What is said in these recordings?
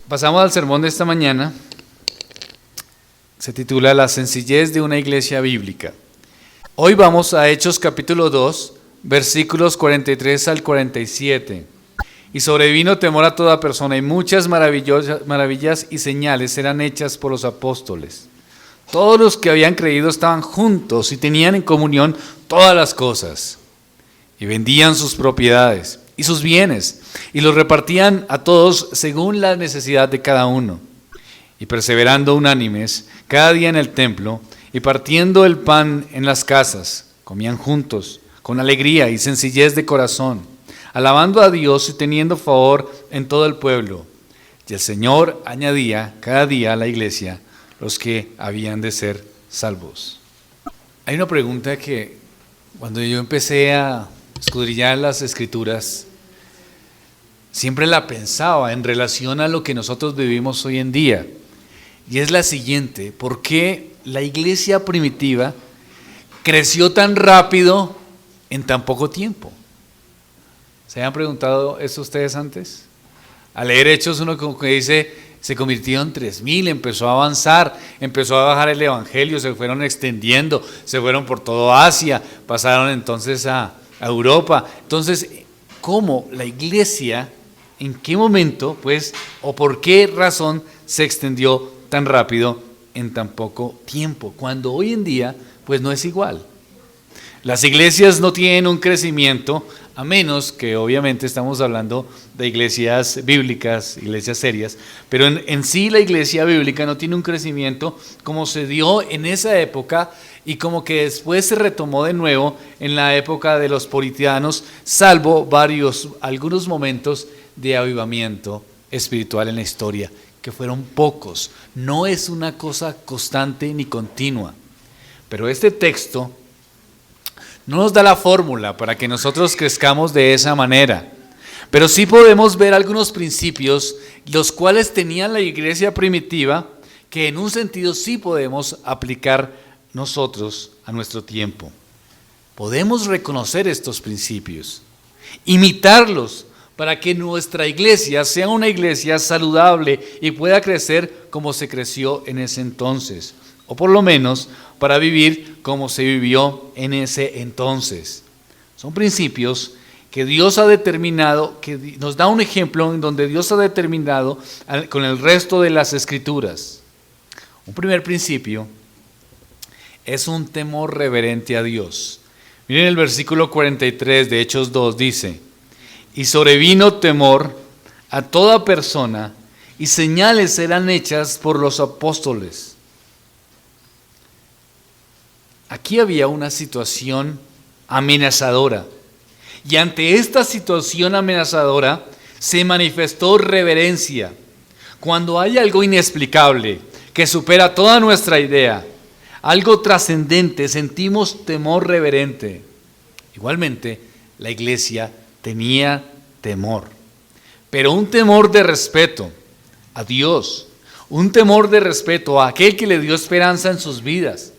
Pasamos al sermón de esta mañana. Se titula La sencillez de una iglesia bíblica. Hoy vamos a Hechos capítulo 2, versículos 43 al 47. Y sobrevino temor a toda persona, y muchas maravillas y señales eran hechas por los apóstoles. Todos los que habían creído estaban juntos y tenían en comunión todas las cosas. Y vendían sus propiedades y sus bienes, y los repartían a todos según la necesidad de cada uno. Y perseverando unánimes cada día en el templo, y partiendo el pan en las casas, comían juntos, con alegría y sencillez de corazón, alabando a Dios y teniendo favor en todo el pueblo. Y el Señor añadía cada día a la iglesia los que habían de ser salvos. Hay una pregunta que cuando yo empecé a escudriñar las Escrituras, siempre la pensaba en relación a lo que nosotros vivimos hoy en día. Y es la siguiente: ¿por qué la iglesia primitiva creció tan rápido en tan poco tiempo? ¿Se han preguntado eso ustedes antes? Al leer Hechos uno como que dice, se convirtió en 3,000, empezó a avanzar, empezó a bajar el evangelio, se fueron extendiendo, se fueron por toda Asia, pasaron entonces a Europa. Entonces, ¿cómo la iglesia, en qué momento, pues, o por qué razón se extendió tan rápido en tan poco tiempo? Cuando hoy en día, pues no es igual. Las iglesias no tienen un crecimiento, a menos que obviamente estamos hablando de iglesias bíblicas, iglesias serias, pero en sí la iglesia bíblica no tiene un crecimiento como se dio en esa época y como que después se retomó de nuevo en la época de los puritanos, salvo algunos momentos de avivamiento espiritual en la historia, que fueron pocos. No es una cosa constante ni continua. Pero este texto no nos da la fórmula para que nosotros crezcamos de esa manera, pero sí podemos ver algunos principios los cuales tenía la iglesia primitiva que en un sentido sí podemos aplicar nosotros a nuestro tiempo. Podemos reconocer estos principios, imitarlos para que nuestra iglesia sea una iglesia saludable y pueda crecer como se creció en ese entonces, o por lo menos para vivir como se vivió en ese entonces. Son principios que Dios ha determinado, que nos da un ejemplo en donde Dios ha determinado con el resto de las Escrituras. Un primer principio es un temor reverente a Dios. Miren el versículo 43 de Hechos 2, dice: y sobrevino temor a toda persona, y señales eran hechas por los apóstoles. Aquí había una situación amenazadora, y ante esta situación amenazadora se manifestó reverencia. Cuando hay algo inexplicable que supera toda nuestra idea, algo trascendente, sentimos temor reverente. Igualmente, la iglesia tenía temor, pero un temor de respeto a Dios, un temor de respeto a aquel que le dio esperanza en sus vidas,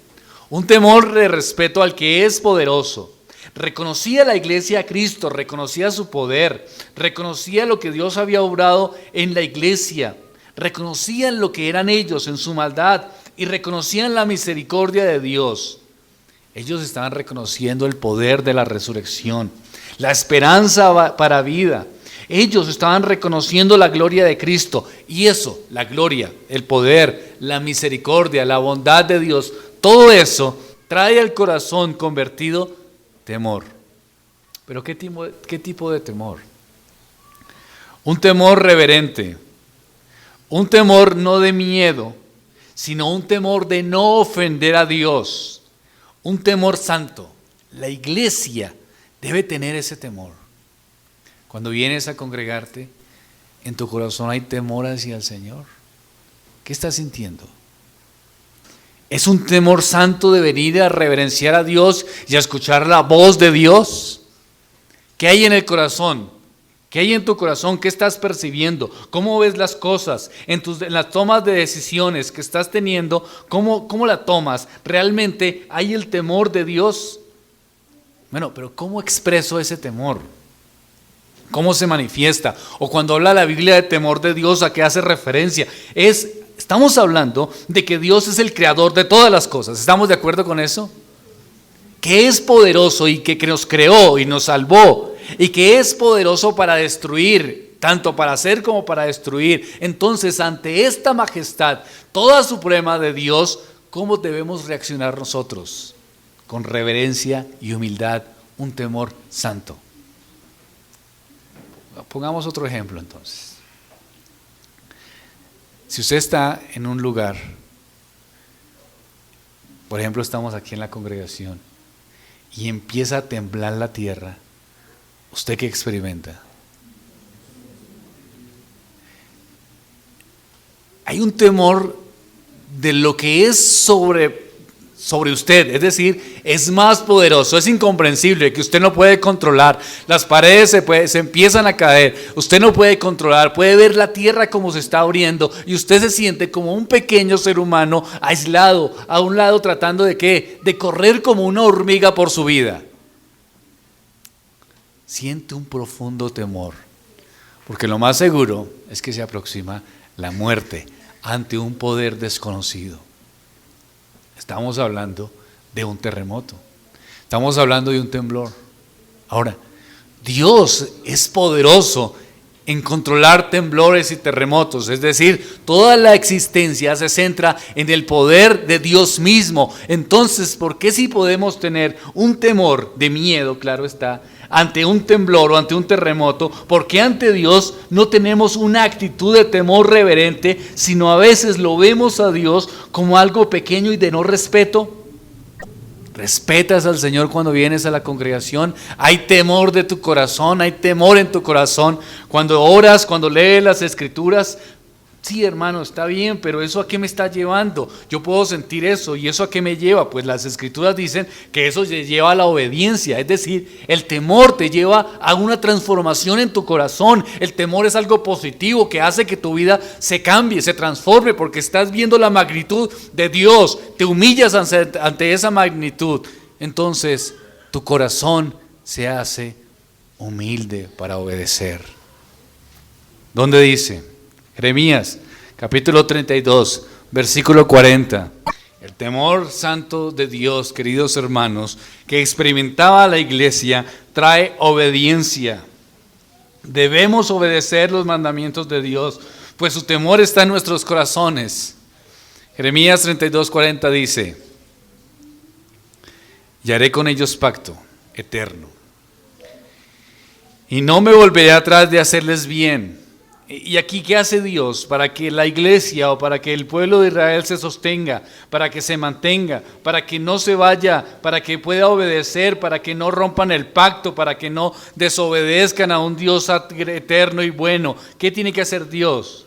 un temor de respeto al que es poderoso. Reconocía la iglesia a Cristo, reconocía su poder, reconocía lo que Dios había obrado en la iglesia, reconocían lo que eran ellos en su maldad y reconocían la misericordia de Dios. Ellos estaban reconociendo el poder de la resurrección, la esperanza para vida. Ellos estaban reconociendo la gloria de Cristo, y eso, la gloria, el poder, la misericordia, la bondad de Dios, todo eso trae al corazón convertido temor. Pero ¿qué tipo de temor? Un temor reverente, un temor no de miedo, sino un temor de no ofender a Dios, un temor santo. La iglesia debe tener ese temor. Cuando vienes a congregarte, en tu corazón hay temor hacia el Señor. ¿Qué estás sintiendo? ¿Es un temor santo de venir a reverenciar a Dios y a escuchar la voz de Dios? ¿Qué hay en el corazón? ¿Qué hay en tu corazón? ¿Qué estás percibiendo? ¿Cómo ves las cosas? En las tomas de decisiones que estás teniendo, ¿cómo la tomas? ¿Realmente hay el temor de Dios? Bueno, pero ¿cómo expreso ese temor? ¿Cómo se manifiesta? O cuando habla la Biblia de temor de Dios, ¿a qué hace referencia? Estamos hablando de que Dios es el creador de todas las cosas. ¿Estamos de acuerdo con eso? Que es poderoso y que nos creó y nos salvó, y que es poderoso para destruir, tanto para hacer como para destruir. Entonces, ante esta majestad toda suprema de Dios, ¿cómo debemos reaccionar nosotros? Con reverencia y humildad, un temor santo. Pongamos otro ejemplo entonces. Si usted está en un lugar, por ejemplo, estamos aquí en la congregación y empieza a temblar la tierra, ¿usted qué experimenta? Hay un temor de lo que es sobre usted, es decir, es más poderoso, es incomprensible, que usted no puede controlar. Las paredes se empiezan a caer, usted no puede controlar, puede ver la tierra como se está abriendo y usted se siente como un pequeño ser humano aislado, a un lado, tratando de ¿qué? De correr como una hormiga por su vida. Siente un profundo temor, porque lo más seguro es que se aproxima la muerte ante un poder desconocido. Estamos hablando de un terremoto, estamos hablando de un temblor. Ahora, Dios es poderoso en controlar temblores y terremotos, es decir, toda la existencia se centra en el poder de Dios mismo. Entonces, ¿por qué si podemos tener un temor de miedo, claro está, ante un temblor o ante un terremoto? ¿Por qué ante Dios no tenemos una actitud de temor reverente, sino a veces lo vemos a Dios como algo pequeño y de no respeto? ¿Respetas al Señor cuando vienes a la congregación? ¿Hay temor de tu corazón? ¿Hay temor en tu corazón cuando oras, cuando lees las Escrituras? Sí, hermano, está bien, pero ¿eso a qué me está llevando? Yo puedo sentir eso, ¿y eso a qué me lleva? Pues las Escrituras dicen que eso te lleva a la obediencia, es decir, el temor te lleva a una transformación en tu corazón. El temor es algo positivo que hace que tu vida se cambie, se transforme, porque estás viendo la magnitud de Dios, te humillas ante esa magnitud. Entonces, tu corazón se hace humilde para obedecer. ¿Dónde dice? Jeremías, capítulo 32, versículo 40. El temor santo de Dios, queridos hermanos, que experimentaba la iglesia, trae obediencia. Debemos obedecer los mandamientos de Dios, pues su temor está en nuestros corazones. Jeremías 32, 40 dice: y haré con ellos pacto eterno, y no me volveré atrás de hacerles bien. Y aquí, ¿qué hace Dios para que la iglesia o para que el pueblo de Israel se sostenga, para que se mantenga, para que no se vaya, para que pueda obedecer, para que no rompan el pacto, para que no desobedezcan a un Dios eterno y bueno? ¿Qué tiene que hacer Dios?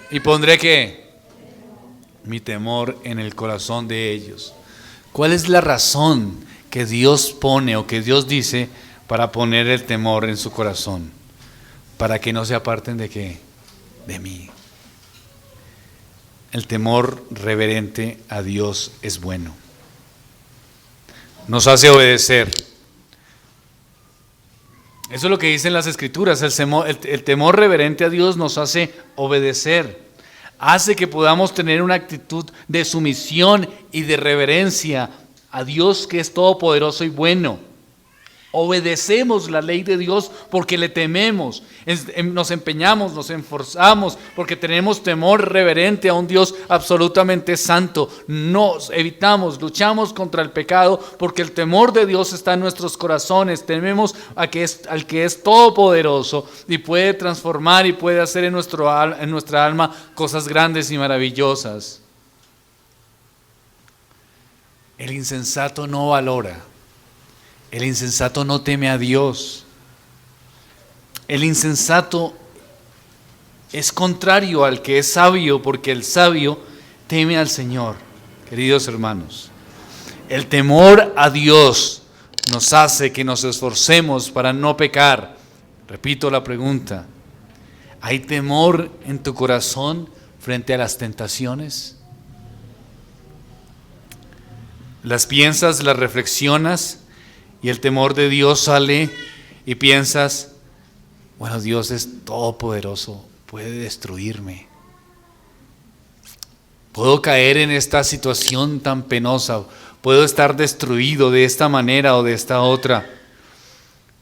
Y pondré ¿qué? Mi temor en el corazón de ellos. ¿Cuál es la razón que Dios pone o que Dios dice para poner el temor en su corazón? Para que no se aparten ¿de qué? De mí. El temor reverente a Dios es bueno. Nos hace obedecer. Eso es lo que dicen las Escrituras. El temor reverente a Dios nos hace obedecer. Hace que podamos tener una actitud de sumisión y de reverencia a Dios, que es todopoderoso y bueno. Obedecemos la ley de Dios porque le tememos, nos empeñamos, nos esforzamos porque tenemos temor reverente a un Dios absolutamente santo. Nos evitamos, luchamos contra el pecado porque el temor de Dios está en nuestros corazones. Tememos al que es todopoderoso y puede transformar y puede hacer en nuestra alma cosas grandes y maravillosas. El insensato no valora. El insensato no teme a Dios. El insensato es contrario al que es sabio, porque el sabio teme al Señor. Queridos hermanos, el temor a Dios nos hace que nos esforcemos para no pecar. Repito la pregunta: ¿hay temor en tu corazón frente a las tentaciones? ¿Las piensas, las reflexionas? Y el temor de Dios sale y piensas: Bueno, Dios es todopoderoso, puede destruirme. Puedo caer en esta situación tan penosa, puedo estar destruido de esta manera o de esta otra.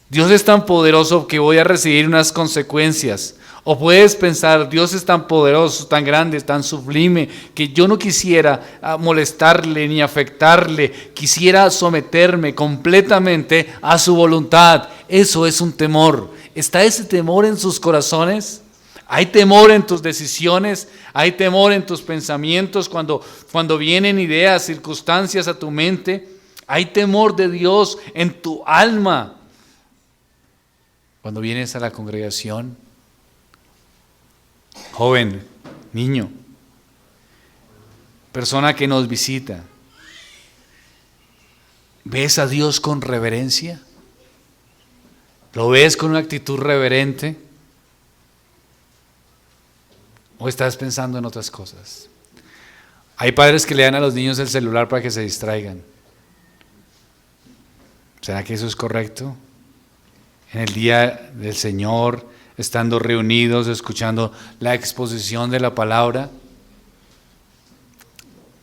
Dios es tan poderoso que voy a recibir unas consecuencias. O puedes pensar, Dios es tan poderoso, tan grande, tan sublime, que yo no quisiera molestarle ni afectarle, quisiera someterme completamente a su voluntad. Eso es un temor. ¿Está ese temor en sus corazones? ¿Hay temor en tus decisiones? ¿Hay temor en tus pensamientos cuando vienen ideas, circunstancias a tu mente? ¿Hay temor de Dios en tu alma cuando vienes a la congregación? Joven, niño, persona que nos visita, ¿ves a Dios con reverencia? ¿Lo ves con una actitud reverente? ¿O estás pensando en otras cosas? Hay padres que le dan a los niños el celular para que se distraigan. ¿Será que eso es correcto? En el día del Señor, estando reunidos, escuchando la exposición de la palabra,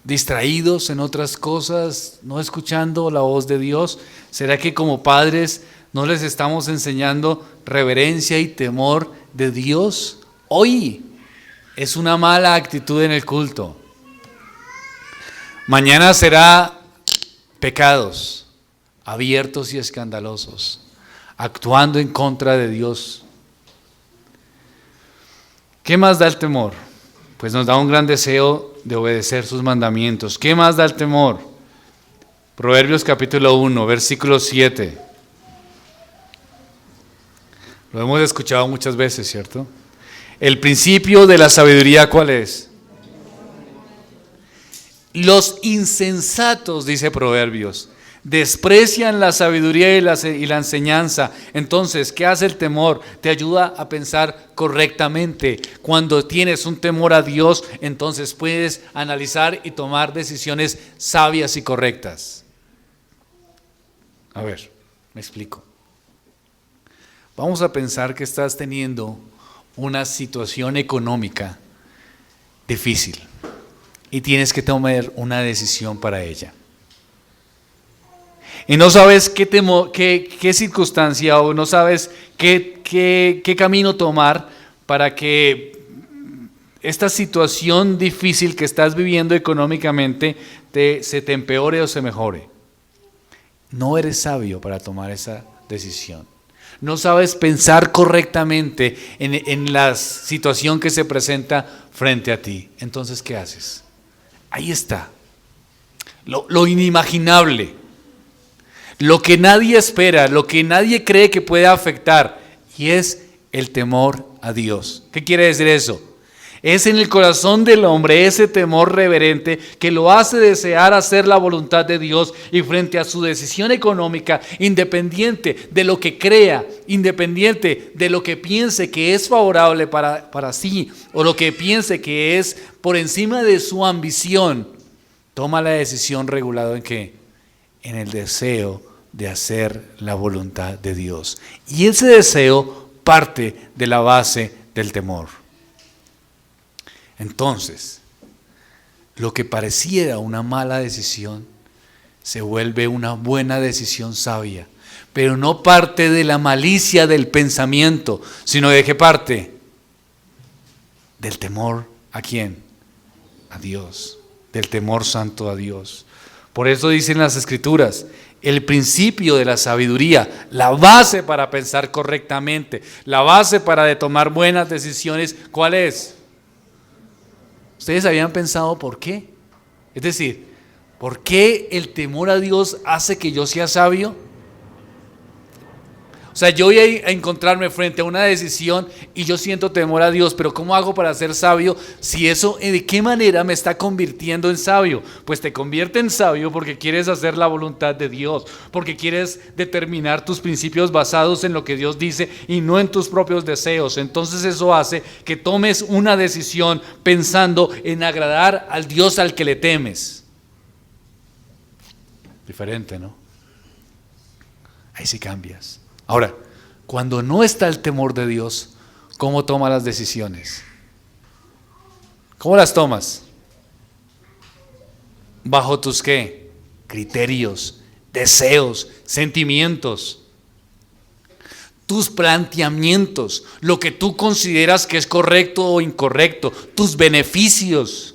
distraídos en otras cosas, no escuchando la voz de Dios. ¿Será que como padres no les estamos enseñando reverencia y temor de Dios? Hoy es una mala actitud en el culto. Mañana será pecados abiertos y escandalosos, actuando en contra de Dios. ¿Qué más da el temor? Pues nos da un gran deseo de obedecer sus mandamientos. ¿Qué más da el temor? Proverbios capítulo 1, versículo 7. Lo hemos escuchado muchas veces, ¿cierto? El principio de la sabiduría, ¿cuál es? Los insensatos, dice Proverbios, desprecian la sabiduría y la enseñanza. Entonces, ¿qué hace el temor? Te ayuda a pensar correctamente. Cuando tienes un temor a Dios, entonces puedes analizar y tomar decisiones sabias y correctas. A ver, me explico. Vamos a pensar que estás teniendo una situación económica difícil y tienes que tomar una decisión para ella. Y no sabes qué circunstancia o no sabes qué camino tomar para que esta situación difícil que estás viviendo económicamente se te empeore o se mejore. No eres sabio para tomar esa decisión. No sabes pensar correctamente en la situación que se presenta frente a ti. Entonces, ¿qué haces? Ahí está. Lo inimaginable. Lo que nadie espera, lo que nadie cree que puede afectar, y es el temor a Dios. ¿Qué quiere decir eso? Es en el corazón del hombre ese temor reverente que lo hace desear hacer la voluntad de Dios, y frente a su decisión económica, independiente de lo que crea, independiente de lo que piense que es favorable para sí, o lo que piense que es por encima de su ambición, toma la decisión regulada en ¿qué? En el deseo de hacer la voluntad de Dios. Y ese deseo parte de la base del temor. Entonces, lo que pareciera una mala decisión se vuelve una buena decisión sabia, pero no parte de la malicia del pensamiento, sino de qué parte? Del temor ¿a quién? A Dios, del temor santo a Dios. Por eso dicen las Escrituras, el principio de la sabiduría, la base para pensar correctamente, la base para tomar buenas decisiones, ¿cuál es? ¿Ustedes habían pensado por qué? Es decir, ¿por qué el temor a Dios hace que yo sea sabio? O sea, yo voy a encontrarme frente a una decisión y yo siento temor a Dios, pero ¿cómo hago para ser sabio? Si eso, ¿de qué manera me está convirtiendo en sabio? Pues te convierte en sabio porque quieres hacer la voluntad de Dios, porque quieres determinar tus principios basados en lo que Dios dice y no en tus propios deseos. Entonces eso hace que tomes una decisión pensando en agradar al Dios al que le temes. Diferente, ¿no? Ahí sí cambias. Ahora, cuando no está el temor de Dios, ¿cómo toma las decisiones? ¿Cómo las tomas? ¿Bajo tus qué? Criterios, deseos, sentimientos, tus planteamientos, lo que tú consideras que es correcto o incorrecto, tus beneficios.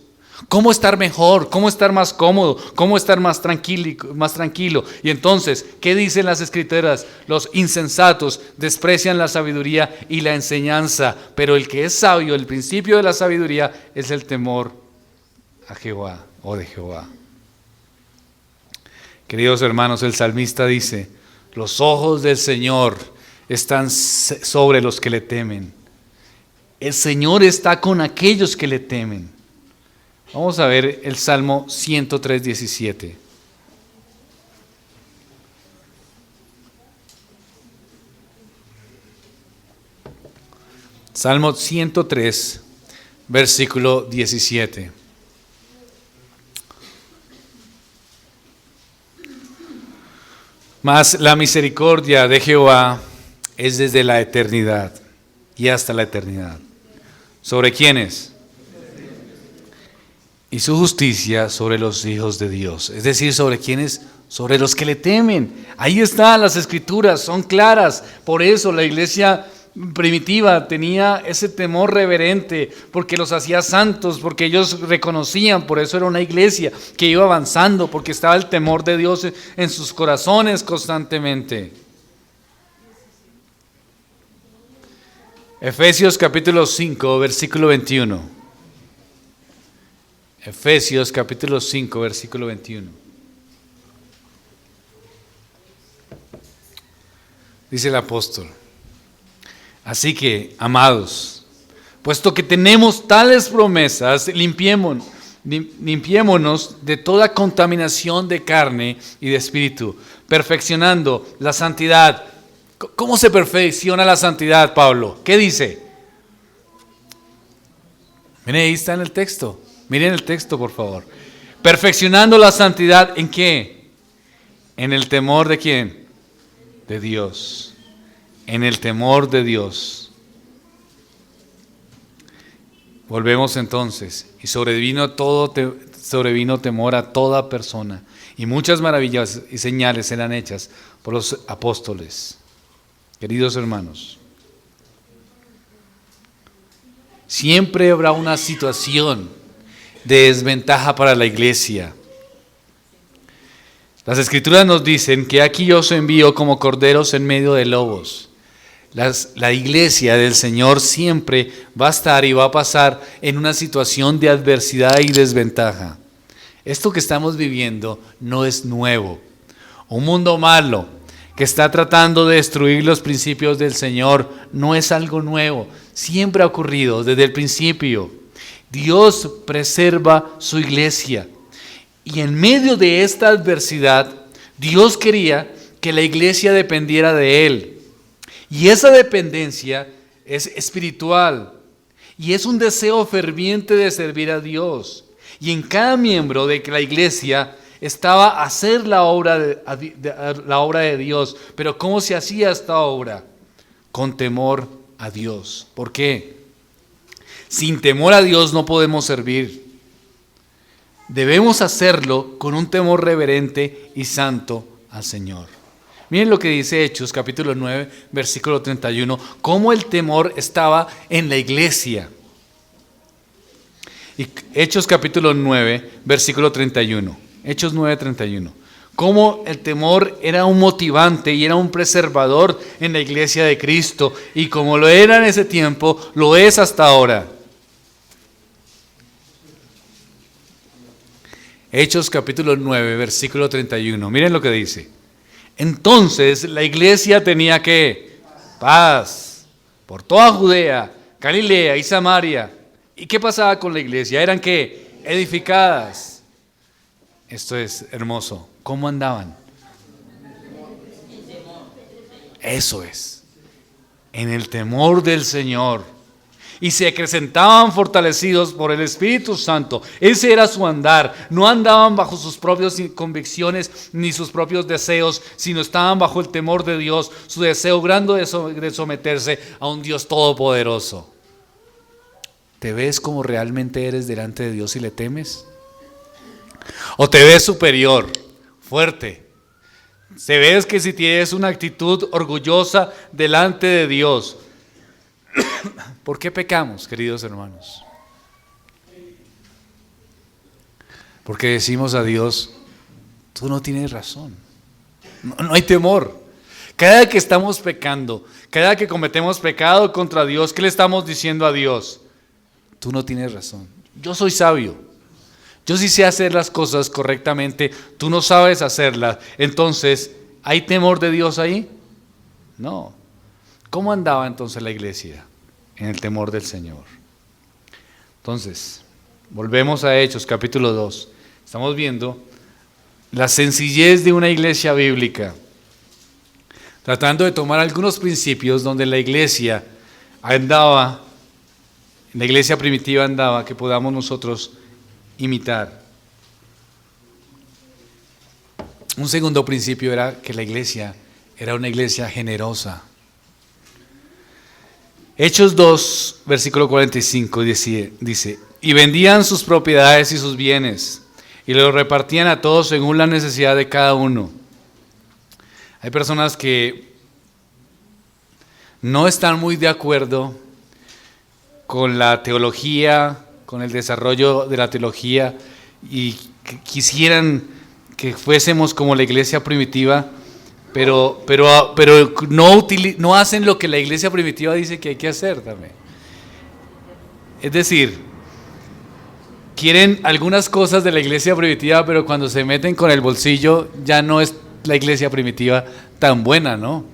¿Cómo estar mejor? ¿Cómo estar más cómodo? ¿Cómo estar más tranquilo? Y entonces, ¿qué dicen las Escrituras? Los insensatos desprecian la sabiduría y la enseñanza, pero el que es sabio, el principio de la sabiduría es el temor a Jehová o de Jehová. Queridos hermanos, el salmista dice, los ojos del Señor están sobre los que le temen. El Señor está con aquellos que le temen. Vamos a ver el Salmo 103:17. Salmo 103, versículo 17. Mas la misericordia de Jehová es desde la eternidad y hasta la eternidad. ¿Sobre quiénes? Y su justicia sobre los hijos de Dios. Es decir, ¿sobre quiénes? Sobre los que le temen. Ahí están las Escrituras, son claras. Por eso la iglesia primitiva tenía ese temor reverente, porque los hacía santos, porque ellos reconocían, por eso era una iglesia que iba avanzando, porque estaba el temor de Dios en sus corazones constantemente. Efesios capítulo 5, versículo 21. Efesios capítulo 5, versículo 21. Dice el apóstol: así que, amados, puesto que tenemos tales promesas, limpiémonos de toda contaminación de carne y de espíritu, perfeccionando la santidad. ¿Cómo se perfecciona la santidad, Pablo? ¿Qué dice? Miren, ahí está en el texto. Miren el texto, por favor. Perfeccionando la santidad, ¿en qué? En el temor de ¿quién? De Dios. En el temor de Dios. Volvemos entonces. Y sobrevino temor a toda persona. Y muchas maravillas y señales eran hechas por los apóstoles. Queridos hermanos, siempre habrá una situación de desventaja para la iglesia. Las Escrituras nos dicen que aquí yo os envío como corderos en medio de lobos. La iglesia del Señor siempre va a estar y va a pasar en una situación de adversidad y desventaja. Esto que estamos viviendo no es nuevo. Un mundo malo que está tratando de destruir los principios del Señor no es algo nuevo. Siempre ha ocurrido desde el principio. Dios preserva su iglesia. Y en medio de esta adversidad, Dios quería que la iglesia dependiera de Él. Y esa dependencia es espiritual. Y es un deseo ferviente de servir a Dios. Y en cada miembro de la iglesia estaba hacer la obra de Dios. Pero ¿cómo se hacía esta obra? Con temor a Dios. ¿Por qué? Sin temor a Dios no podemos servir. Debemos hacerlo con un temor reverente y santo al Señor. Miren lo que dice Hechos capítulo 9, versículo 31, cómo el temor estaba en la iglesia. Y Hechos capítulo 9, versículo 31. Hechos 9, 31. Cómo el temor era un motivante y era un preservador en la iglesia de Cristo. Y como lo era en ese tiempo, lo es hasta ahora. Hechos capítulo 9, versículo 31. Miren lo que dice. Entonces la iglesia tenía que paz por toda Judea, Galilea y Samaria. ¿Y qué pasaba con la iglesia? Eran que edificadas. Esto es hermoso. ¿Cómo andaban? Eso es. En el temor del Señor. y se acrecentaban fortalecidos por el Espíritu Santo. Ese era su andar. No andaban bajo sus propias convicciones ni sus propios deseos, sino estaban bajo el temor de Dios, su deseo grande de someterse a un Dios todopoderoso. ¿Te ves como realmente eres delante de Dios y le temes? ¿O te ves superior, fuerte? ¿Te ves que si tienes una actitud orgullosa delante de Dios? ¿Por qué pecamos, queridos hermanos? Porque decimos a Dios, tú no tienes razón. No hay temor. Cada que estamos pecando, cada que cometemos pecado contra Dios, ¿qué le estamos diciendo a Dios? Tú no tienes razón. Yo soy sabio. Yo sí sé hacer las cosas correctamente. Tú no sabes hacerlas. Entonces, ¿hay temor de Dios ahí? No. ¿Cómo andaba entonces la iglesia? En el temor del Señor. Entonces, volvemos a Hechos capítulo 2. Estamos viendo la sencillez de una iglesia bíblica, tratando de tomar algunos principios donde la iglesia andaba, la iglesia primitiva andaba, que podamos nosotros imitar. Un segundo principio era que la iglesia era una iglesia generosa. Hechos 2, versículo 45 dice, y vendían sus propiedades y sus bienes, y los repartían a todos según la necesidad de cada uno. Hay personas que no están muy de acuerdo con la teología, con el desarrollo de la teología, y quisieran que fuésemos como la iglesia primitiva, pero no hacen lo que la iglesia primitiva dice que hay que hacer también. Es decir, quieren algunas cosas de la iglesia primitiva, pero cuando se meten con el bolsillo ya no es la iglesia primitiva tan buena, ¿no?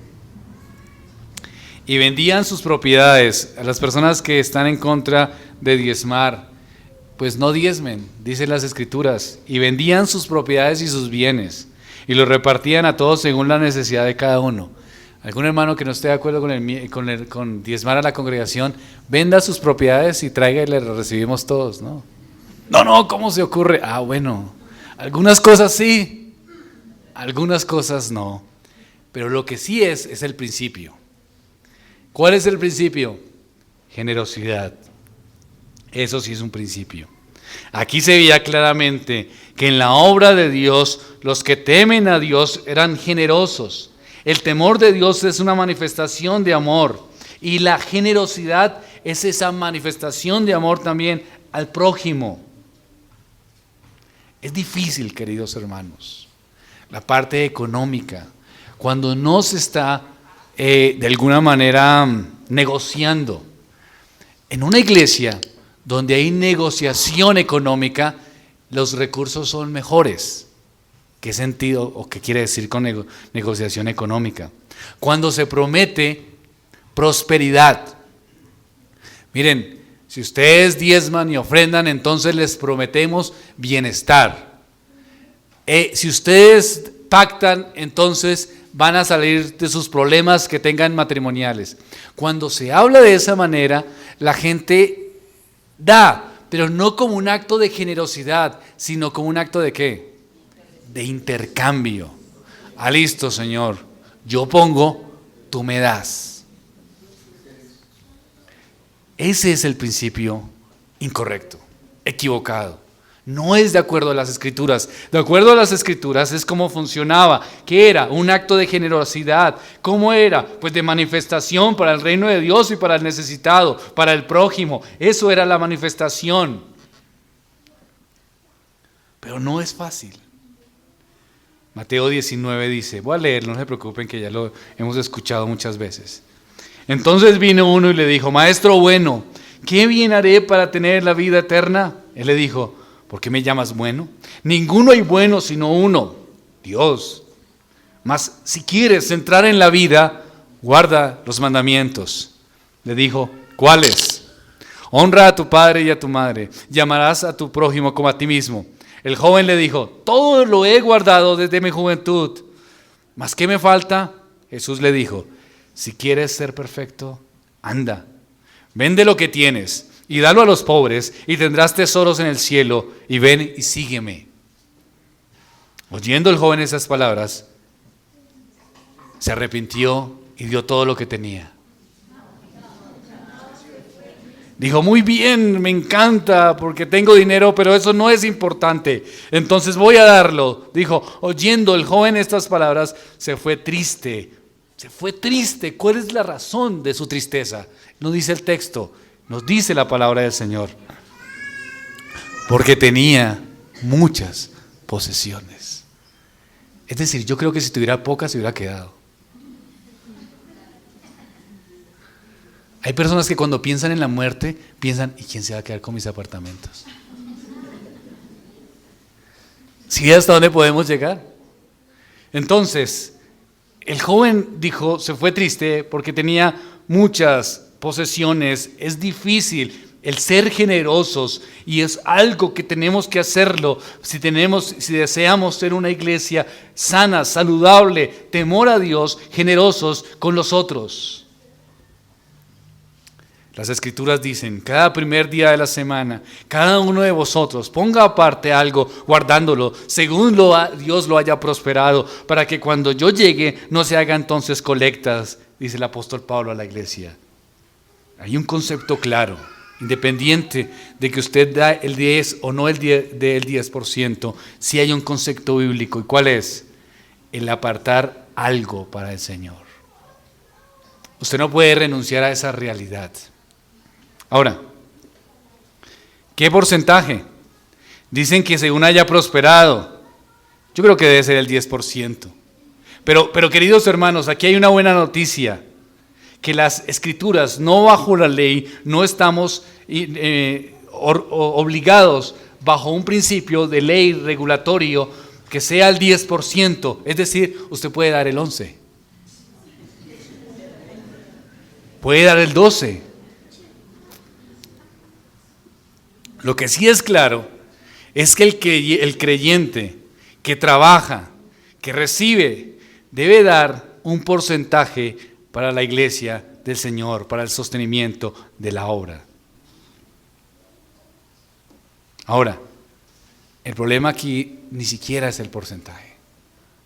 Y vendían sus propiedades. A las personas que están en contra de diezmar, pues no diezmen, dicen las Escrituras, y vendían sus propiedades y sus bienes, y los repartían a todos según la necesidad de cada uno. Algún hermano que no esté de acuerdo con diezmar a la congregación, venda sus propiedades y traiga y le recibimos todos, ¿no? No, ¿cómo se ocurre? Bueno, algunas cosas sí, algunas cosas no, pero lo que sí es el principio. ¿Cuál es el principio? Generosidad. Eso sí es un principio. Aquí se veía claramente que en la obra de Dios, los que temen a Dios eran generosos. El temor de Dios es una manifestación de amor, y la generosidad es esa manifestación de amor también al prójimo. Es difícil, queridos hermanos, la parte económica, cuando no se está de alguna manera negociando. En una iglesia donde hay negociación económica, los recursos son mejores. ¿Qué sentido o qué quiere decir con negociación económica? Cuando se promete prosperidad. Miren, si ustedes diezman y ofrendan, entonces les prometemos bienestar. Si ustedes pactan, entonces van a salir de sus problemas que tengan matrimoniales. Cuando se habla de esa manera, la gente da, pero no como un acto de generosidad, sino como un acto de ¿qué? De intercambio. Listo, Señor, yo pongo, tú me das. Ese es el principio incorrecto, equivocado. No es de acuerdo a las Escrituras. De acuerdo a las Escrituras es cómo funcionaba. ¿Qué era? Un acto de generosidad. ¿Cómo era? Pues de manifestación para el reino de Dios y para el necesitado, para el prójimo. Eso era la manifestación. Pero no es fácil. Mateo 19 dice, voy a leer, no se preocupen que ya lo hemos escuchado muchas veces. Entonces vino uno y le dijo, Maestro bueno, ¿qué bien haré para tener la vida eterna? Él le dijo, ¿por qué me llamas bueno? Ninguno hay bueno sino uno, Dios. Mas si quieres entrar en la vida, guarda los mandamientos. Le dijo, ¿cuáles? Honra a tu padre y a tu madre. Llamarás a tu prójimo como a ti mismo. El joven le dijo, todo lo he guardado desde mi juventud. ¿Mas qué me falta? Jesús le dijo, si quieres ser perfecto, anda, Vende lo que tienes y dalo a los pobres y tendrás tesoros en el cielo, y ven y sígueme. Oyendo el joven esas palabras, se arrepintió y dio todo lo que tenía. Dijo, muy bien, me encanta porque tengo dinero, pero eso no es importante, entonces voy a darlo. Dijo, oyendo el joven estas palabras, se fue triste. Se fue triste. ¿Cuál es la razón de su tristeza? No dice el texto, nos dice la palabra del Señor. Porque tenía muchas posesiones. Es decir, yo creo que si tuviera pocas se hubiera quedado. Hay personas que cuando piensan en la muerte, piensan, ¿y quién se va a quedar con mis apartamentos? ¿Sí hasta dónde podemos llegar? Entonces, el joven dijo, se fue triste porque tenía muchas posesiones. Es difícil el ser generosos y es algo que tenemos que hacerlo si deseamos ser una iglesia sana, saludable, temor a Dios, generosos con los otros. Las Escrituras dicen, cada primer día de la semana, cada uno de vosotros ponga aparte algo, guardándolo, según Dios lo haya prosperado, para que cuando yo llegue no se haga entonces colectas, dice el apóstol Pablo a la iglesia. Hay un concepto claro, independiente de que usted da el 10 o no el 10%, sí hay un concepto bíblico. ¿Y cuál es? El apartar algo para el Señor. Usted no puede renunciar a esa realidad. Ahora, ¿qué porcentaje? Dicen que según haya prosperado. Yo creo que debe ser el 10%. Pero queridos hermanos, aquí hay una buena noticia. Que las Escrituras, no bajo la ley, no estamos obligados bajo un principio de ley regulatorio que sea el 10%. Es decir, usted puede dar el 11%. Puede dar el 12%. Lo que sí es claro es que el creyente que trabaja, que recibe, debe dar un porcentaje para la iglesia del Señor, para el sostenimiento de la obra. Ahora, el problema aquí ni siquiera es el porcentaje.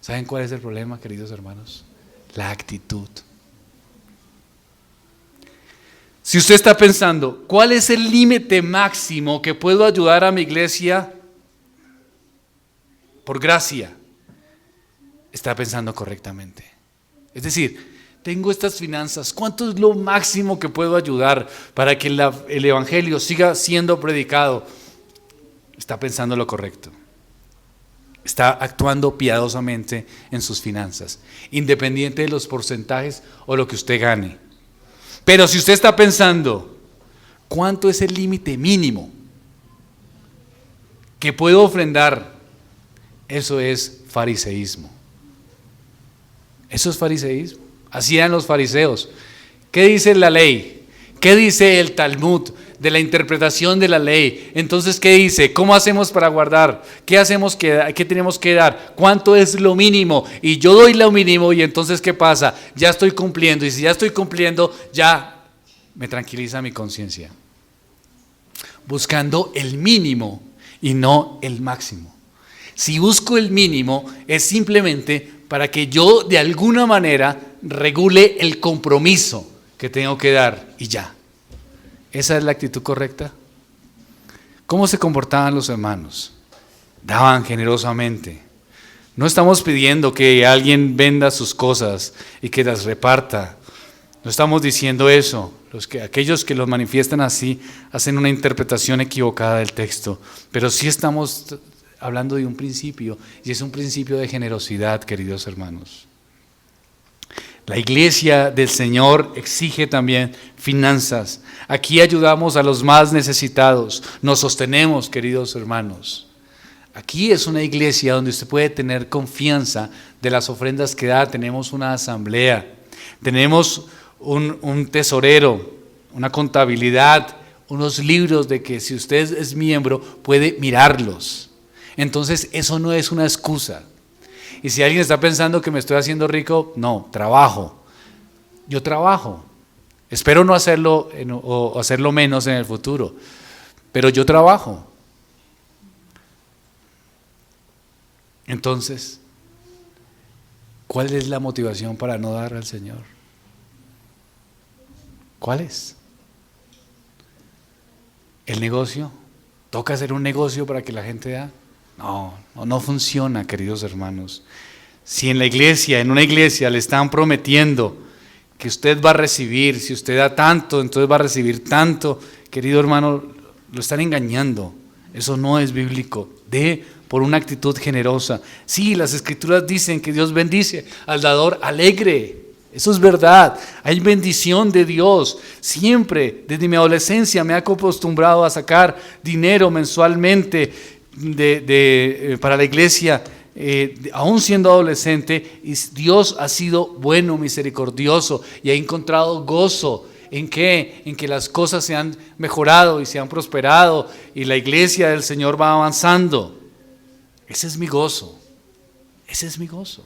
¿Saben cuál es el problema, queridos hermanos? La actitud. Si usted está pensando, ¿cuál es el límite máximo que puedo ayudar a mi iglesia por gracia? Está pensando correctamente. Es decir, tengo estas finanzas, ¿cuánto es lo máximo que puedo ayudar para que el evangelio siga siendo predicado? Está pensando lo correcto. Está actuando piadosamente en sus finanzas, independiente de los porcentajes o lo que usted gane. Pero si usted está pensando, ¿cuánto es el límite mínimo que puedo ofrendar? Eso es fariseísmo. Eso es fariseísmo. Así eran los fariseos. ¿Qué dice la ley? ¿Qué dice el Talmud de la interpretación de la ley? Entonces, ¿qué dice? ¿Cómo hacemos para guardar? ¿Qué tenemos que dar? ¿Cuánto es lo mínimo? Y yo doy lo mínimo y entonces, ¿qué pasa? Ya estoy cumpliendo, y si ya estoy cumpliendo, ya me tranquiliza mi conciencia. Buscando el mínimo y no el máximo. Si busco el mínimo es simplemente para que yo de alguna manera regule el compromiso que tengo que dar y ya. ¿Esa es la actitud correcta? ¿Cómo se comportaban los hermanos? Daban generosamente. No estamos pidiendo que alguien venda sus cosas y que las reparta. No estamos diciendo eso. Aquellos que los manifiestan así hacen una interpretación equivocada del texto. Pero sí estamos hablando de un principio, y es un principio de generosidad, queridos hermanos. La iglesia del Señor exige también finanzas. Aquí ayudamos a los más necesitados, nos sostenemos, queridos hermanos. Aquí es una iglesia donde usted puede tener confianza de las ofrendas que da. Tenemos una asamblea, tenemos un tesorero, una contabilidad, unos libros de que si usted es miembro puede mirarlos. Entonces eso no es una excusa. Y si alguien está pensando que me estoy haciendo rico, no, trabajo. Yo trabajo. Espero no hacerlo o hacerlo menos en el futuro, pero yo trabajo. Entonces, ¿cuál es la motivación para no dar al Señor? ¿Cuál es? ¿El negocio? ¿Toca hacer un negocio para que la gente da? No funciona, queridos hermanos. Si en una iglesia le están prometiendo que usted va a recibir, si usted da tanto, entonces va a recibir tanto, querido hermano, lo están engañando. Eso no es bíblico. Dé por una actitud generosa. Sí, las escrituras dicen que Dios bendice al dador alegre. Eso es verdad. Hay bendición de Dios. Siempre, desde mi adolescencia, me he acostumbrado a sacar dinero mensualmente para la iglesia. Aún siendo adolescente, y Dios ha sido bueno, misericordioso, y he encontrado gozo. ¿En qué? En que las cosas se han mejorado y se han prosperado y la iglesia del Señor va avanzando. Ese es mi gozo. Ese es mi gozo.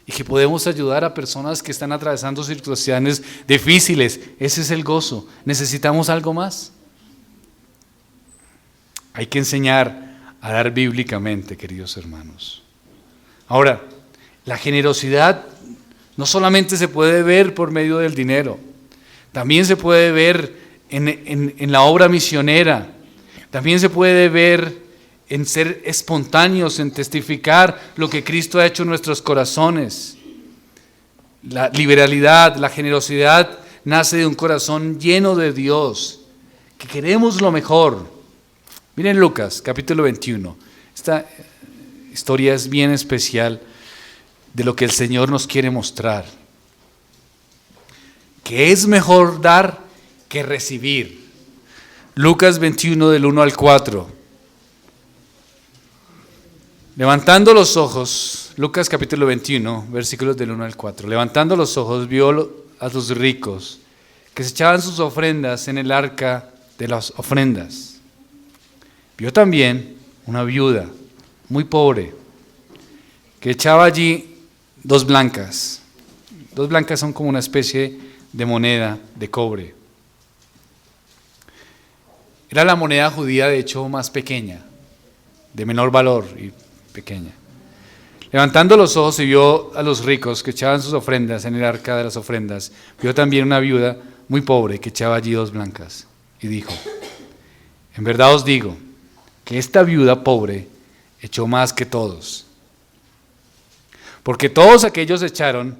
Y que podemos ayudar a personas que están atravesando situaciones difíciles. Ese es el gozo. ¿Necesitamos algo más? Hay que enseñar a dar bíblicamente, queridos hermanos. Ahora, la generosidad no solamente se puede ver por medio del dinero, también se puede ver en la obra misionera, también se puede ver en ser espontáneos, en testificar lo que Cristo ha hecho en nuestros corazones. La liberalidad, la generosidad nace de un corazón lleno de Dios, que queremos lo mejor. Miren Lucas, capítulo 21. Esta historia es bien especial de lo que el Señor nos quiere mostrar. Que es mejor dar que recibir. Lucas 21 del 1 al 4. Levantando los ojos, Lucas capítulo 21, versículos del 1 al 4. Levantando los ojos, vio a los ricos que se echaban sus ofrendas en el arca de las ofrendas. Vio también una viuda muy pobre que echaba allí 2 blancas. 2 blancas son como una especie de moneda de cobre. Era la moneda judía, de hecho, más pequeña, de menor valor y pequeña. Levantando los ojos y vio a los ricos que echaban sus ofrendas en el arca de las ofrendas, vio también una viuda muy pobre que echaba allí 2 blancas y dijo: en verdad os digo que esta viuda pobre echó más que todos, porque todos aquellos echaron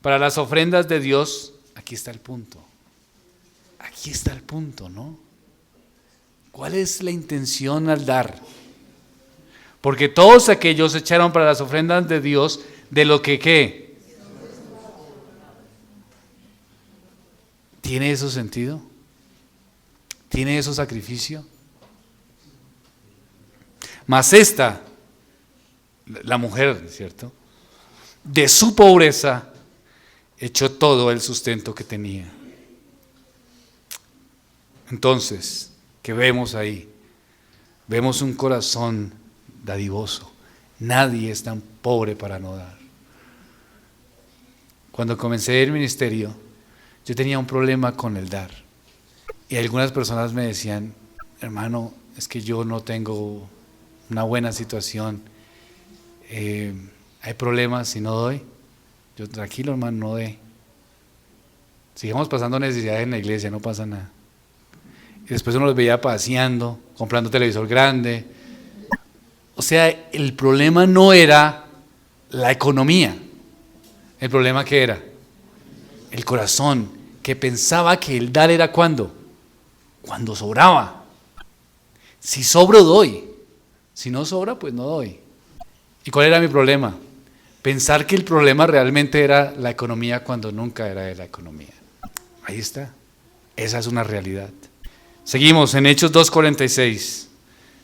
para las ofrendas de Dios. Aquí está el punto, ¿no? ¿Cuál es la intención al dar? Porque todos aquellos echaron para las ofrendas de Dios de lo que ¿qué? ¿Tiene eso sentido? ¿Tiene eso sacrificio? Mas esta, la mujer, ¿cierto?, de su pobreza echó todo el sustento que tenía. Entonces, ¿qué vemos ahí? Vemos un corazón dadivoso. Nadie es tan pobre para no dar. Cuando comencé el ministerio, yo tenía un problema con el dar. Y algunas personas me decían: hermano, es que yo no tengo una buena situación. Hay problemas si no doy. Yo: tranquilo, hermano, no dé. Sigamos pasando necesidades en la iglesia, no pasa nada. Y después uno los veía paseando, comprando televisor grande. O sea, el problema no era la economía. El problema, ¿qué era? El corazón, que pensaba que el dar era ¿cuándo? Cuando sobraba. Si sobro, doy. Si no sobra, pues no doy. ¿Y cuál era mi problema? Pensar que el problema realmente era la economía cuando nunca era de la economía. Ahí está. Esa es una realidad. Seguimos en Hechos 2:46.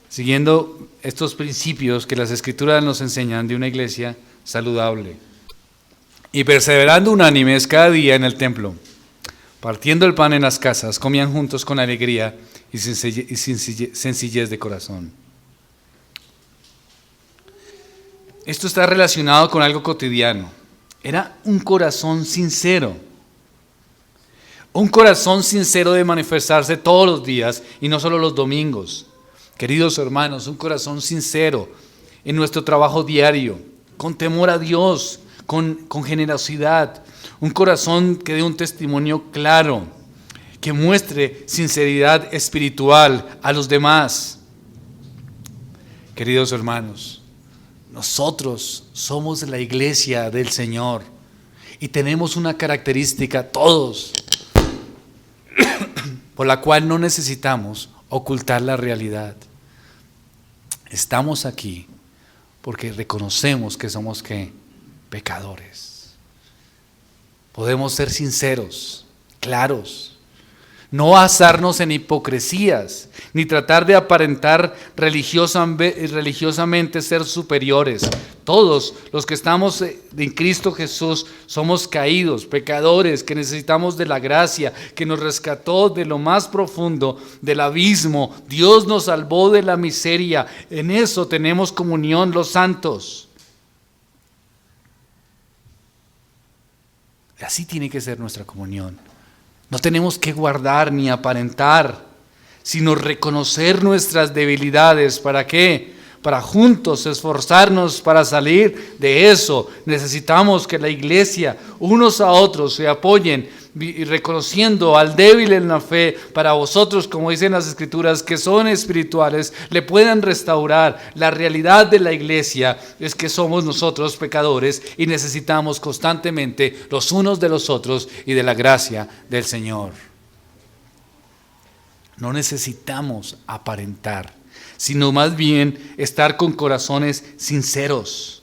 Siguiendo estos principios que las Escrituras nos enseñan de una iglesia saludable. Y perseverando unánimes cada día en el templo, partiendo el pan en las casas, comían juntos con alegría y sencillez de corazón. Esto está relacionado con algo cotidiano. Era un corazón sincero. Un corazón sincero debe manifestarse todos los días y no solo los domingos. Queridos hermanos, un corazón sincero en nuestro trabajo diario, con temor a Dios, con generosidad. Un corazón que dé un testimonio claro, que muestre sinceridad espiritual a los demás. Queridos hermanos, nosotros somos la iglesia del Señor y tenemos una característica todos por la cual no necesitamos ocultar la realidad. Estamos aquí porque reconocemos que somos ¿qué? Pecadores. Podemos ser sinceros, claros. No basarnos en hipocresías, ni tratar de aparentar religiosamente ser superiores. Todos los que estamos en Cristo Jesús somos caídos, pecadores, que necesitamos de la gracia, que nos rescató de lo más profundo del abismo. Dios nos salvó de la miseria. En eso tenemos comunión los santos. Así tiene que ser nuestra comunión. No tenemos que guardar ni aparentar, sino reconocer nuestras debilidades. ¿Para qué? Para juntos esforzarnos para salir de eso. Necesitamos que la iglesia, unos a otros, se apoyen y reconociendo al débil en la fe, para vosotros, como dicen las Escrituras, que son espirituales, le puedan restaurar. La realidad de la iglesia es que somos nosotros pecadores y necesitamos constantemente los unos de los otros y de la gracia del Señor. No necesitamos aparentar, sino más bien estar con corazones sinceros.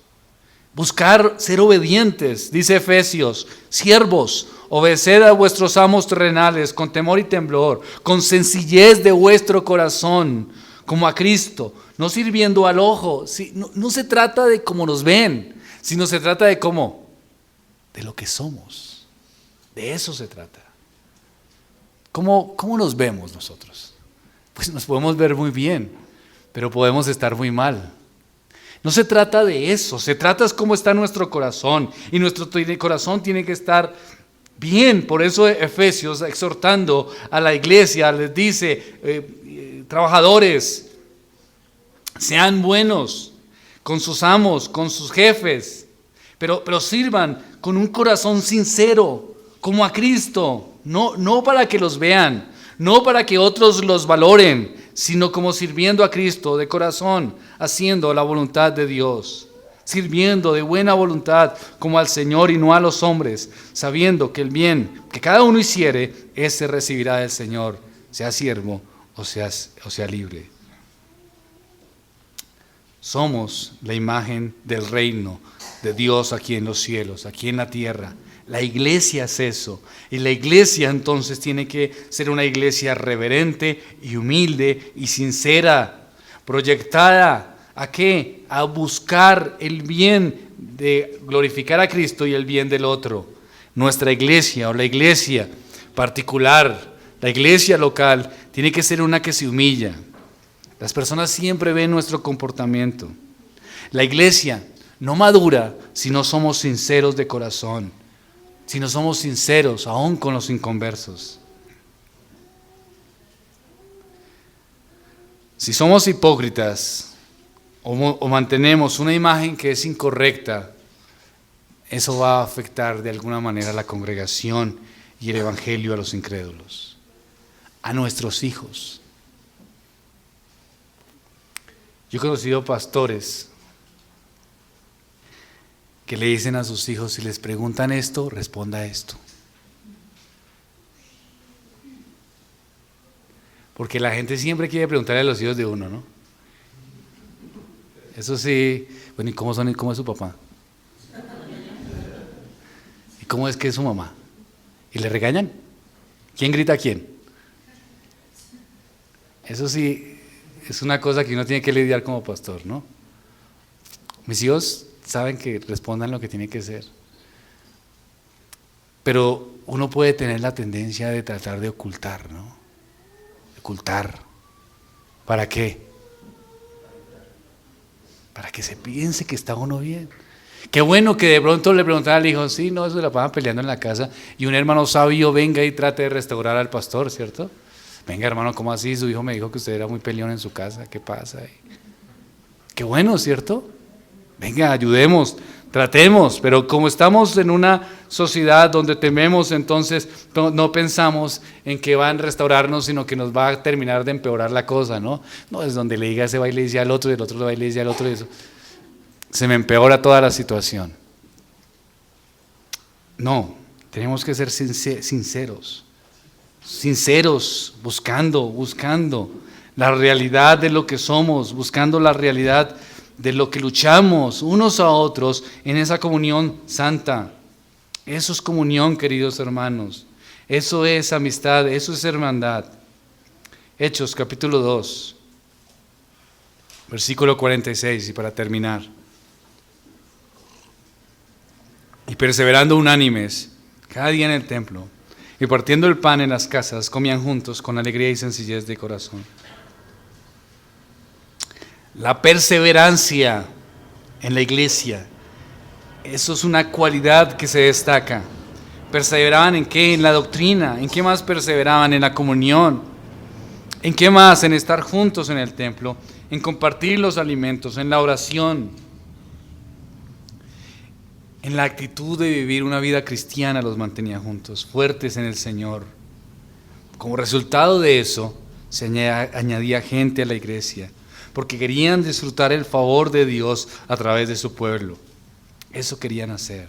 Buscar ser obedientes, dice Efesios, siervos, obedeced a vuestros amos terrenales con temor y temblor, con sencillez de vuestro corazón, como a Cristo, no sirviendo al ojo. No se trata de cómo nos ven, sino se trata de cómo, de lo que somos. De eso se trata. ¿Cómo nos vemos nosotros? Pues nos podemos ver muy bien, pero podemos estar muy mal. No se trata de eso, se trata de cómo está nuestro corazón, y nuestro corazón tiene que estar bien. Por eso Efesios, exhortando a la iglesia, les dice, trabajadores, sean buenos con sus amos, con sus jefes, pero sirvan con un corazón sincero, como a Cristo, no para que los vean, no para que otros los valoren, sino como sirviendo a Cristo de corazón, haciendo la voluntad de Dios, sirviendo de buena voluntad como al Señor y no a los hombres, sabiendo que el bien que cada uno hiciere, ese recibirá del Señor, sea siervo o sea libre. Somos la imagen del reino de Dios aquí en los cielos, aquí en la tierra. La iglesia es eso, y la iglesia entonces tiene que ser una iglesia reverente y humilde y sincera, proyectada ¿a qué? A buscar el bien de glorificar a Cristo y el bien del otro. Nuestra iglesia o la iglesia particular, la iglesia local, tiene que ser una que se humilla. Las personas siempre ven nuestro comportamiento. La iglesia no madura si no somos sinceros de corazón, si no somos sinceros aún con los inconversos. Si somos hipócritas o mantenemos una imagen que es incorrecta, eso va a afectar de alguna manera a la congregación y el evangelio a los incrédulos, a nuestros hijos. Yo he conocido pastores que le dicen a sus hijos, si les preguntan esto, responda esto. Porque la gente siempre quiere preguntarle a los hijos de uno, ¿no? Eso sí, bueno, ¿y cómo es su papá? ¿Y cómo es que es su mamá? ¿Y le regañan? ¿Quién grita a quién? Eso sí, es una cosa que uno tiene que lidiar como pastor, ¿no? Mis hijos saben que respondan lo que tiene que ser. Pero uno puede tener la tendencia de tratar de ocultar, ¿no? Ocultar. ¿Para qué? Para que se piense que está uno bien. Qué bueno que de pronto le preguntara al hijo, sí, no, eso se la pasan peleando en la casa, y un hermano sabio venga y trate de restaurar al pastor, ¿cierto? Venga, hermano, ¿cómo así? Su hijo me dijo que usted era muy peleón en su casa, ¿qué pasa ahí? Qué bueno, ¿cierto? Venga, ayudemos, tratemos, pero como estamos en una sociedad donde tememos, entonces no pensamos en que van a restaurarnos, sino que nos va a terminar de empeorar la cosa, ¿no? No, es donde le diga ese va y le dice al otro, y el otro le va y le dice al otro, y eso. Se me empeora toda la situación. No, tenemos que ser sinceros, buscando la realidad de lo que somos, buscando la realidad de lo que luchamos unos a otros en esa comunión santa. Eso es comunión, queridos hermanos. Eso es amistad, eso es hermandad. Hechos capítulo 2, versículo 46, y para terminar. Y perseverando unánimes cada día en el templo y partiendo el pan en las casas, comían juntos con alegría y sencillez de corazón. La perseverancia en la iglesia, eso es una cualidad que se destaca. ¿Perseveraban en qué? En la doctrina. ¿En qué más perseveraban? En la comunión. ¿En qué más? En estar juntos en el templo, en compartir los alimentos, en la oración, en la actitud de vivir una vida cristiana. Los mantenía juntos, fuertes en el Señor. Como resultado de eso, se añadía gente a la iglesia, porque querían disfrutar el favor de Dios a través de su pueblo. Eso querían hacer.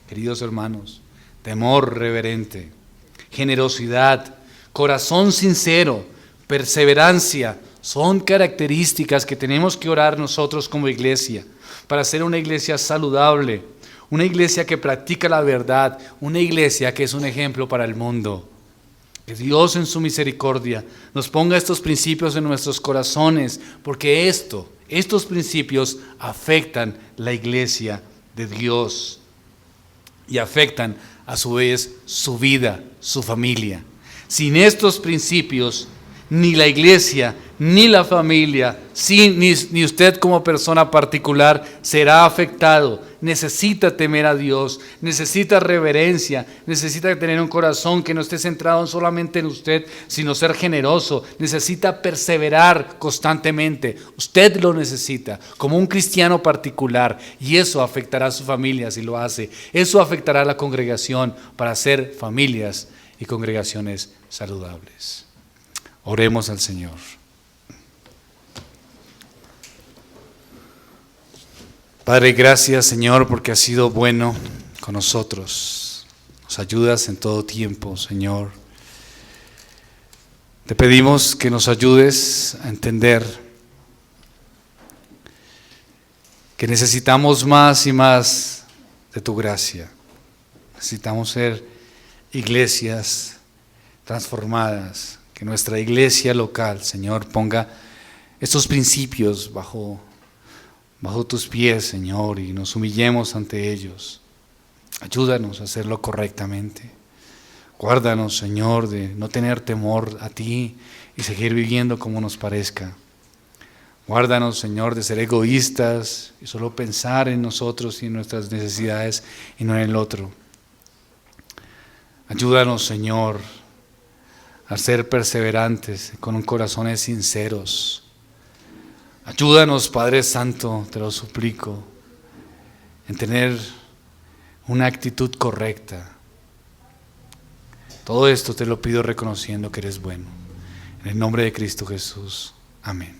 Queridos hermanos, temor reverente, generosidad, corazón sincero, perseverancia, son características que tenemos que orar nosotros como iglesia, para ser una iglesia saludable, una iglesia que practica la verdad, una iglesia que es un ejemplo para el mundo. Que Dios en su misericordia nos ponga estos principios en nuestros corazones, porque estos principios afectan la iglesia de Dios y afectan a su vez su vida, su familia. Sin estos principios, ni la iglesia, ni la familia, ni usted como persona particular será afectado. Necesita temer a Dios, necesita reverencia, necesita tener un corazón que no esté centrado solamente en usted, sino ser generoso. Necesita perseverar constantemente. Usted lo necesita como un cristiano particular, y eso afectará a su familia si lo hace. Eso afectará a la congregación para hacer familias y congregaciones saludables. Oremos al Señor. Padre, gracias, Señor, porque has sido bueno con nosotros. Nos ayudas en todo tiempo, Señor. Te pedimos que nos ayudes a entender que necesitamos más y más de tu gracia. Necesitamos ser iglesias transformadas. Que nuestra iglesia local, Señor, ponga estos principios bajo tus pies, Señor, y nos humillemos ante ellos. Ayúdanos a hacerlo correctamente. Guárdanos, Señor, de no tener temor a ti y seguir viviendo como nos parezca. Guárdanos, Señor, de ser egoístas y solo pensar en nosotros y en nuestras necesidades y no en el otro. Ayúdanos, Señor, a ser perseverantes con corazones sinceros. Ayúdanos, Padre Santo, te lo suplico, en tener una actitud correcta. Todo esto te lo pido reconociendo que eres bueno. En el nombre de Cristo Jesús. Amén.